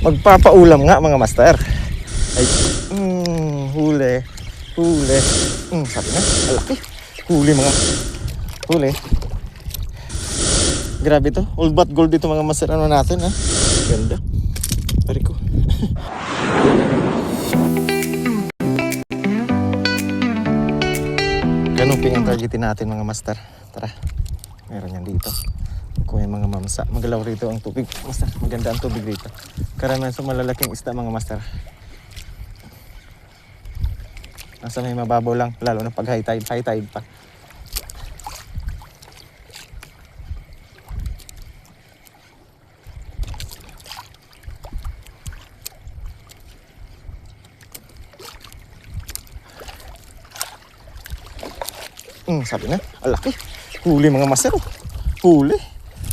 Magpapaulam nga mga master. Ay, huli. Huli. Sabi na, malaki. Huli mga huli. Grabe to. Old but gold dito mga master. Ano natin ha? Ganda. Pari ko. Kanuping ang targetin natin mga master. Tara. Meron yan dito. Kung may mga mamsa. Magalaw rito ang tubig. Master, maganda ang tubig rito. Karamihan sa malalaking isda mga master. Nasa may mababaw lang. Lalo na pag high tide. High tide pa. Sabi na, alaki. Huli mga masero. Huli.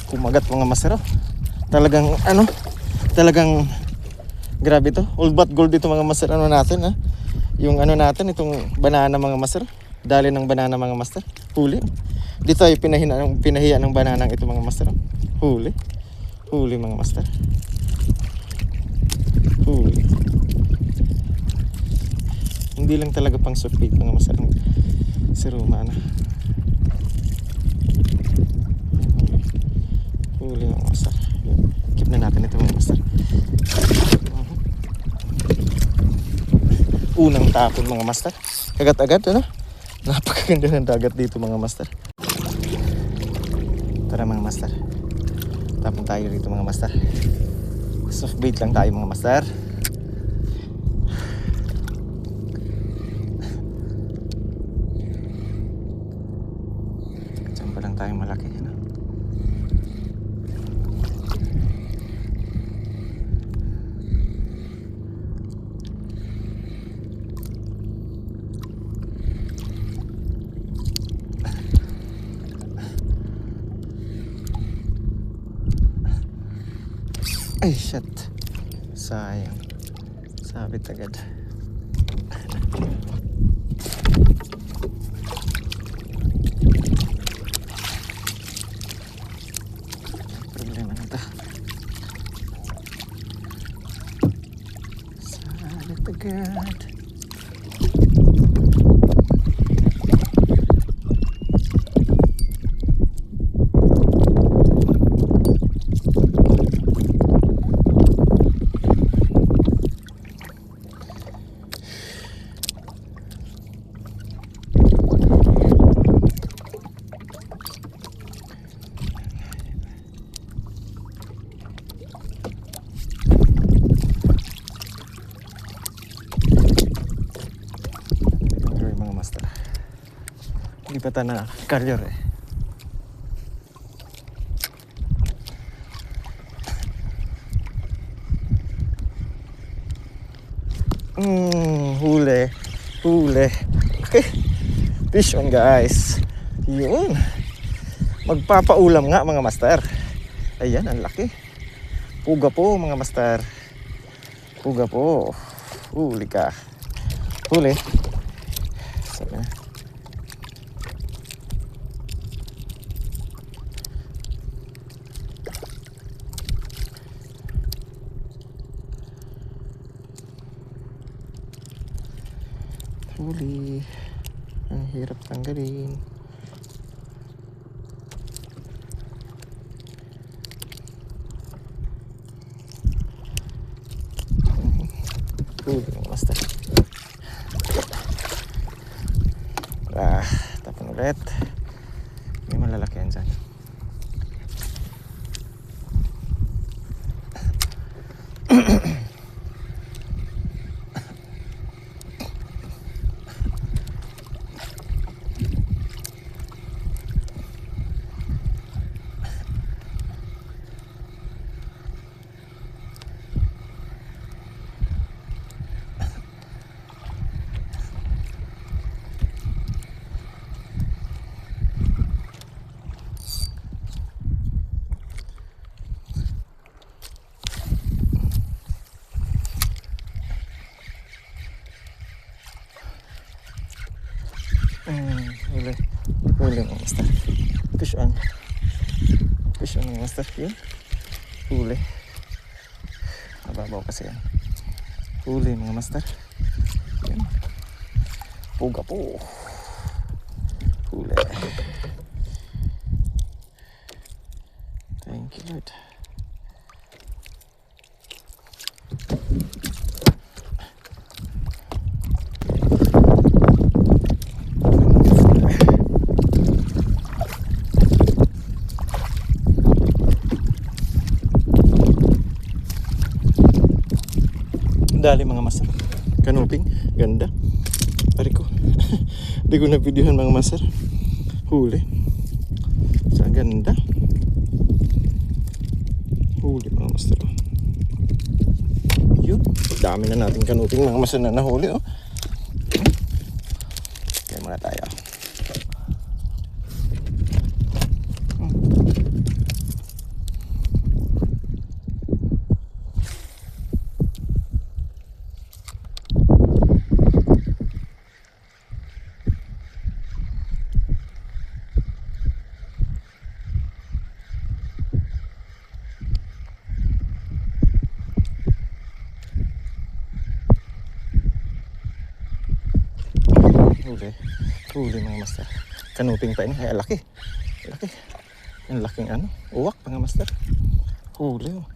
Kumagat mga masero. Talagang ano? Talagang grabe to. Old but gold dito mga masero. Ano natin ha? Yung ano natin, itong banana mga master. Dali ng banana mga master. Huli. Dito ay pinahiya ng banana ito mga master. Huli. Huli mga master. Huli. Hindi lang talaga pang soft bait mga master. Siruma na. Huli mga master. Keep na natin ito mga master. Unang tapon mga master. Agad-agad ano? Napakaganda ng dagat dito mga master. Tara mga master. Tapon tayo dito mga master. Soft bait lang tayo mga master. Diyan pa lang tayo malaki ano? Ay, shit. Sayang. Sabit agad. Problema na ito. Sabit agad. Hindi pa tayo na carrier eh. Huli. Huli. Okay. Fish on guys. Yun. Magpapaulam nga mga master. Ayan, ang laki. Puga po mga master. Puga po. Huli ka. Huli. Sabi na. Huli. Ang hirap tanggalin. Huli mga master. Tapon ulit. May malalaki yan dyan. Huli. Huli mga master. Fish on. Fish on mga master. Yun. Huli. ibabaw kasi yan. Huli mga master. Yan. Puga po. Huli. Thank you Lord. Dali mga master. Kanuping. Ganda. Pari ko. Hindi ko na videohan mga master. Huli. Sa ganda. Huli mga master. Yun. Dami na natin kanuping mga master na nahuli. Oh. Kaya mga tayo. Huli mga master. Kanuping pa yun. Ay, laki. Laki. Ang laking ano. Uwak mga master. Huli oh.